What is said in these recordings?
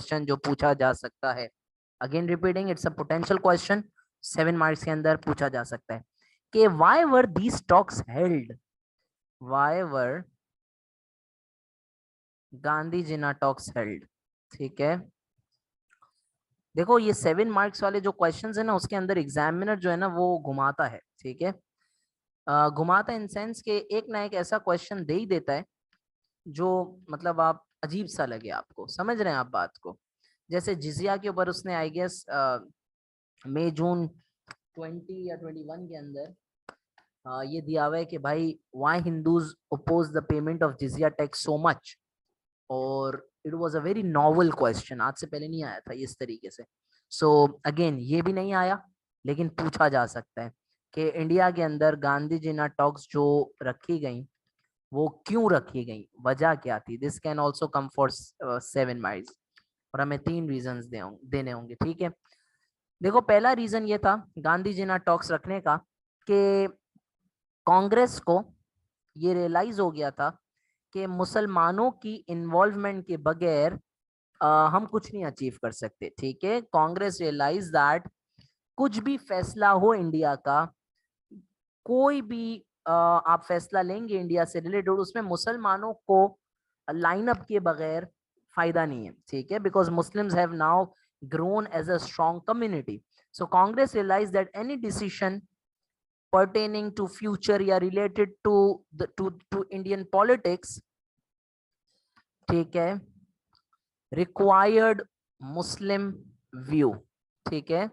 Question जो पूछा जा सकता है। Again repeating, it's a potential question, 7 marks के अंदर पूछा जा सकता है कि why were these talks held, why were Gandhi Jinnah talks held. ठीक है, देखो ये 7 मार्क्स वाले जो क्वेश्चंस है ना, उसके अंदर एग्जामिनर जो है ना वो घुमाता है। ठीक है, घुमाता इन सेंस के एक ना एक ऐसा क्वेश्चन दे ही देता है जो मतलब आप अजीब सा लगे, आपको समझ रहे हैं आप बात को। जैसे जिजिया के ऊपर उसने आई गेस मई जून 20 या 21 के अंदर ये दिया हुआ है कि भाई why Hindus oppose the payment of jizya tax so much. और it was a very novel question, आज से पहले नहीं आया था इस तरीके से। सो अगेन ये भी नहीं आया, लेकिन पूछा जा सकता है कि इंडिया के अंदर गांधी जिना टॉक्स जो रखी गई वो क्यों रखी गई, वजह क्या थी। This can also come for 7 marks, और हमें 3 रीजंस देने होंगे। ठीक है, देखो पहला रीजन ये था गांधी जिना टॉक्स रखने का कि कांग्रेस को ये रियलाइज हो गया था कि मुसलमानों की इन्वॉल्वमेंट के बगैर हम कुछ नहीं अचीव कर सकते। ठीक है, कांग्रेस रियलाइज दैट कुछ भी फैसला हो इंडिया का, कोई भी आप फैसला लेंगे इंडिया से रिलेटेड, उसमें मुसलमानों को लाइन अप के बगैर फायदा नहीं है। ठीक है, because Muslims have now grown as a strong community. So Congress realized that any decision pertaining to future या related to the to Indian politics, ठीक है, required Muslim view। ठीक है,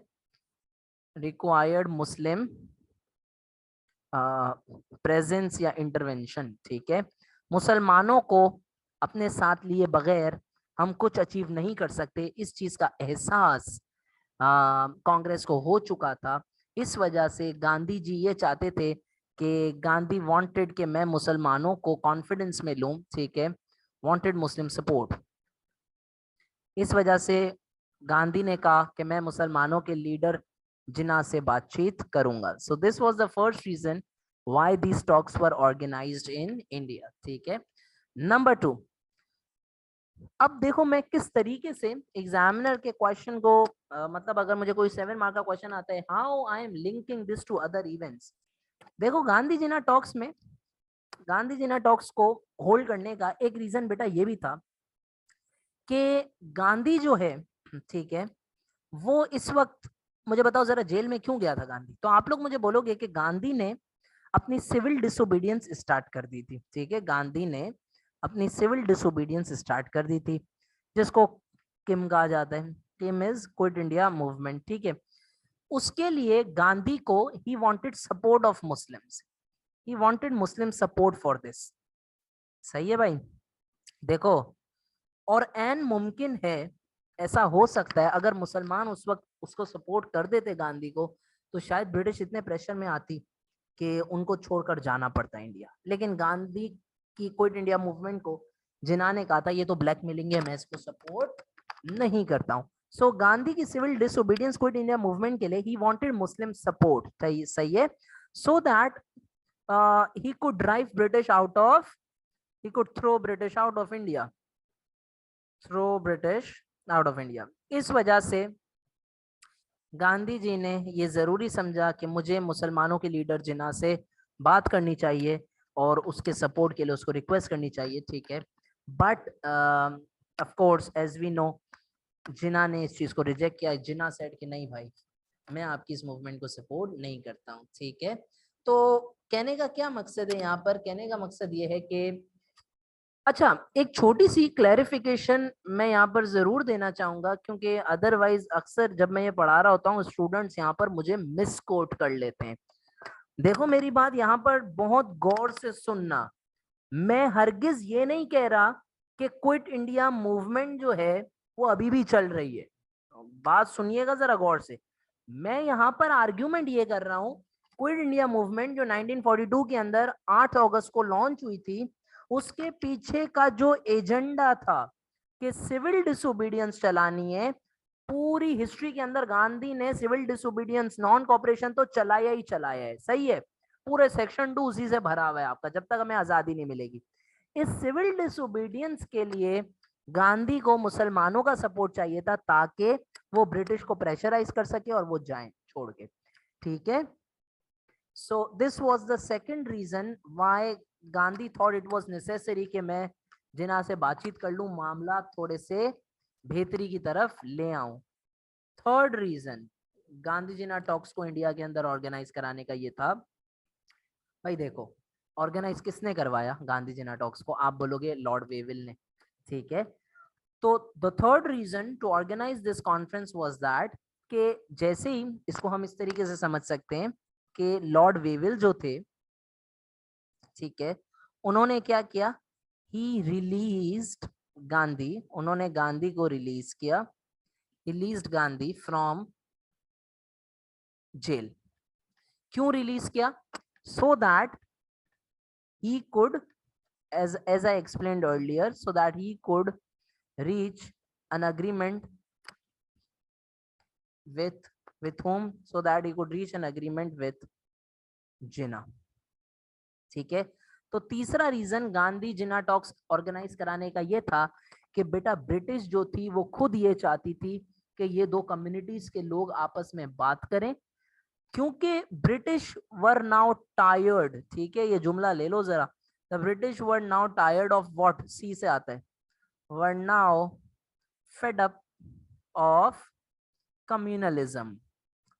required Muslim प्रेजेंस या इंटरवेंशन। ठीक है, मुसलमानों को अपने साथ लिए बगैर हम कुछ अचीव नहीं कर सकते, इस चीज का एहसास कांग्रेस को हो चुका था। इस वजह से गांधी जी ये चाहते थे कि गांधी वांटेड कि मैं मुसलमानों को कॉन्फिडेंस में लूं। ठीक है, वांटेड मुस्लिम सपोर्ट। इस वजह से गांधी ने कहा कि मैं मुसलमानों के लीडर जिन्ना से बातचीत करूंगा। So this was the first reason why these talks were organised in India. ठीक है, नंबर 2, अब देखो मैं किस तरीके से एग्जामिनर के क्वेश्चन को मतलब अगर मुझे कोई 7 मार्क का क्वेश्चन आता है, how I am linking this to other events. देखो गांधी जिना टॉक्स में, गांधी जिना टॉक्स को होल्ड करने का एक रीजन बेटा ये भी था कि गांधी जो है, ठीक है, वो इस वक्त, मुझे बताओ जरा जेल में क्यों गया था गांधी। तो आप लोग मुझे बोलोगे कि गांधी ने अपनी सिविल डिसोबीडियंस स्टार्ट कर दी थी। ठीक है, गांधी ने अपनी सिविल डिसोबीडियंस स्टार्ट कर दी थी, जिसको किम कहा जाता है। किम इज क्विट इंडिया मूवमेंट। ठीक है, उसके लिए गांधी को he wanted support of Muslims, he wanted Muslim support for this. सही है भाई, देखो, और एन मुमकिन है, ऐसा हो सकता है अगर मुसलमान उस वक्त उसको सपोर्ट कर देते गांधी को, तो शायद ब्रिटिश इतने प्रेशर में आती कि उनको छोड़कर जाना पड़ता इंडिया। लेकिन गांधी की क्विट इंडिया मूवमेंट को जिन्ना ने कहा था ये तो ब्लैकमेलिंग है, मैं इसको सपोर्ट नहीं करता हूँ। सो गांधी की civil disobedience quit India movement के लिए ही वांटेड मुस्लिम सपोर्ट। सही है, so that he could drive British out of, he could throw British out of India, throw British out of India। इस वजह से गांधी जी ने ये जरूरी समझा कि मुझे मुसलमानों के लीडर जिन्ना से बात करनी चाहिए और उसके सपोर्ट के लिए उसको रिक्वेस्ट करनी चाहिए। ठीक है, but of course as we know Jinnah ने इस चीज को रिजेक्ट किया। जिन्ना सेड कि नहीं भाई, मैं आपकी इस मूवमेंट को सपोर्ट नहीं करता हूँ। ठीक है, तो कहने का क्या मकसद है यहाँ पर, कहने का मकसद ये है कि अच्छा, एक छोटी सी क्लैरिफिकेशन मैं यहाँ पर जरूर देना चाहूंगा, क्योंकि अदरवाइज अक्सर जब मैं ये पढ़ा रहा होता हूँ स्टूडेंट्स यहाँ पर मुझे मिस कोट कर लेते हैं। देखो मेरी बात यहाँ पर बहुत गौर से सुनना, मैं हरगिज ये नहीं कह रहा कि क्विट इंडिया मूवमेंट जो है वो अभी भी चल रही है। बात सुनिएगा जरा गौर से, मैं यहाँ पर आर्ग्यूमेंट ये कर रहा हूँ क्विट इंडिया मूवमेंट जो 1942 के अंदर 8 अगस्त को लॉन्च हुई थी, उसके पीछे का जो एजेंडा था कि सिविल डिसोबीडियंस चलानी है, पूरी हिस्ट्री के अंदर गांधी ने सिविल डिसोबीडियंस नॉन कॉपरेशन तो चलाया ही चलाया है। सही है, पूरे सेक्शन 2 उसी से भरा हुआ है आपका, जब तक हमें आजादी नहीं मिलेगी। इस सिविल डिसोबीडियंस के लिए गांधी को मुसलमानों का सपोर्ट चाहिए था ताकि वो ब्रिटिश को प्रेशराइज कर सके और वो जाएं छोड़ के, ठीक है। So this was the second reason why Gandhi thought it was necessary कि मैं जिन्ना से बातचीत कर लूं, मामला थोड़े से बेहतरी की तरफ ले आऊं। थर्ड रीजन गांधी जिन्ना टॉक्स को इंडिया के अंदर ऑर्गेनाइज कराने का ये था। भाई देखो, ऑर्गेनाइज किसने करवाया गांधी जिन्ना टॉक्स को? आप बोलोगे लॉर्ड वेविल ने, ठीक है। तो the third reason to organise this conference was that कि जैसे ही इसको हम इस तरीके से समझ सकते हैं कि लॉर्ड वेविल जो थे, ठीक है, उन्होंने क्या किया, ही रिलीज्ड गांधी, उन्होंने गांधी को रिलीज किया, रिलीज्ड गांधी फ्रॉम जेल। क्यों रिलीज किया? So that he could, as I explained earlier, so that he could reach an agreement with whom, so that he could reach an agreement with जिन्ना, ठीक है। तो तीसरा reason Gandhi जिन्ना talks organise कराने का ये था कि बेटा ब्रिटिश जो थी वो खुद ये चाहती थी कि ये दो कम्युनिटीज के लोग आपस में बात करें, क्योंकि ब्रिटिश वर नाउ टायर्ड, ठीक है, ये जुमला ले लो जरा, the British were now tired of what, सी से आता है, were now fed up of communalism,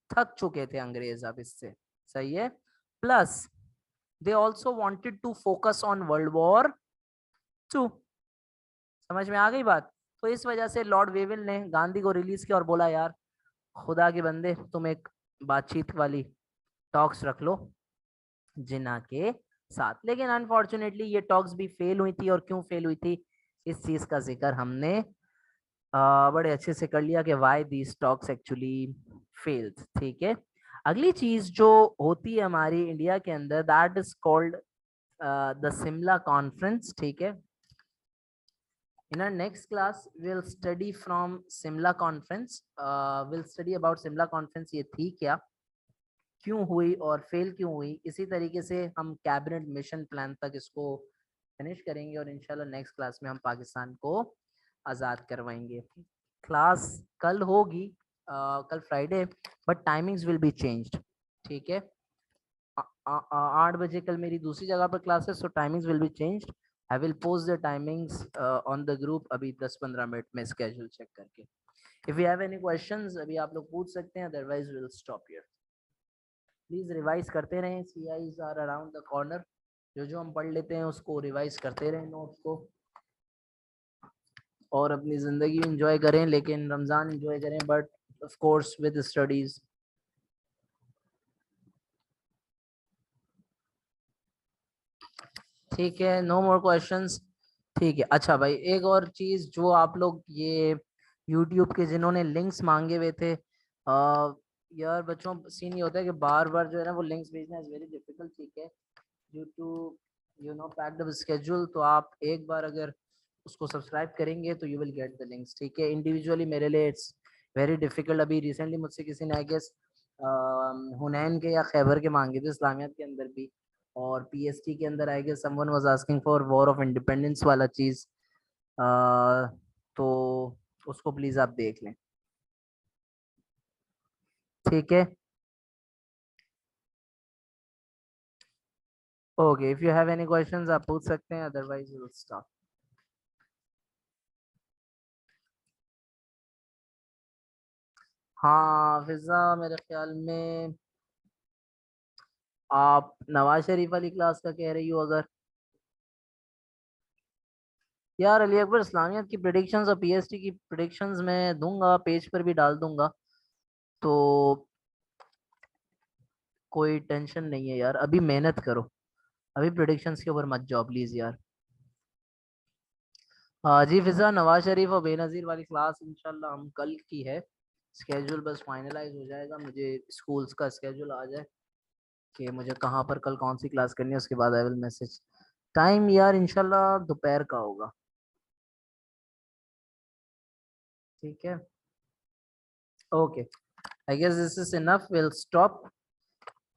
थक चुके थे अंग्रेज अब इससे, सही है। Plus they also wanted to focus on world war 2। समझ में आ गई बात? तो इस वजह से लॉर्ड वेविल ने गांधी को रिलीज किया और बोला यार खुदा के बंदे तुम एक बातचीत वाली टॉक्स रख लो जिन्ना के साथ। लेकिन अनफॉर्चुनेटली ये टॉक्स भी फेल हुई थी, और क्यों फेल हुई थी इस चीज का जिक्र हमने बड़े अच्छे से कर लिया कि why these talks actually failed, ठीक है। अगली चीज जो होती है हमारी इंडिया के अंदर, that is called the Shimla conference, ठीक है। In our next class we'll study from Simla conference, we'll study about Simla conference, ये थी क्या, क्यों हुई और फेल क्यों हुई। इसी तरीके से हम कैबिनेट मिशन प्लान तक इसको फिनिश करेंगे और इंशाल्लाह नेक्स्ट क्लास में हम पाकिस्तान को आज़ाद करवाएंगे। क्लास कल होगी, कल Friday, but timings will be changed, ठीक है। 8 बजे कल मेरी दूसरी जगह पर क्लास है, so timings will be changed. I will post the timings on the group अभी 10-15 मिनट में स्केड्यूल चेक करके। If you have any questions अभी आप लोग पूछ सकते हैं, otherwise will stop here. Please revise करते रहें, CIs are around the corner, जो हम पढ़ लेते हैं उसको रिवाइज करते रहें नोट्स को, और अपनी जिंदगी एंजॉय करें, लेकिन रमजान एंजॉय करें but of course with studies. ठीक है, नो मोर क्वेश्चंस, ठीक है। अच्छा भाई एक और चीज, जो आप लोग ये YouTube के जिन्होंने लिंक्स मांगे हुए थे, यार बच्चों सीन ये होता है कि बार बार जो है ना वो लिंक्स भेजना इज वेरी डिफिकल्ट, ठीक है, due to packed up schedule. तो आप एक बार अगर उसको सब्सक्राइब करेंगे तो you will get the links, ठीक है। इंडिविजुअली मेरे लिए इट्स वेरी डिफिकल्ट। अभी रिसेंटली मुझसे किसी ने आई गेस हुनैन के या खैबर के मांगे थे, इस्लामियत के अंदर भी, और PST के अंदर I guess someone was asking for war of independence वाला चीज, तो उसको प्लीज आप देख लें, ठीक है। Okay, if you have any questions आप पूछ सकते हैं, अदरवाइज वी विल स्टॉप। हाँ फिजा, मेरे ख्याल में आप नवाज शरीफ वाली क्लास का कह रही हो अगर। यार अली अकबर इस्लामियत की प्रिडिक्शंस और PST की प्रिडिक्शंस मैं दूंगा, पेज पर भी डाल दूंगा, तो कोई टेंशन नहीं है यार, अभी मेहनत करो, अभी प्रिडिक्शंस के ऊपर मत जाओ प्लीज यार। हाँ जी फिजा, नवाज शरीफ और बेनजीर वाली क्लास इंशाल्लाह हम कल की है, स्केड्यूल बस फाइनलाइज हो जाएगा, मुझे स्कूल्स का स्केड्यूल आ जाए कि मुझे कहाँ पर कल कौन सी क्लास करनी है, उसके बाद आई विल मैसेज टाइम। यार इंशाल्लाह दोपहर का होगा, ठीक है। Okay, I guess this is enough, will stop.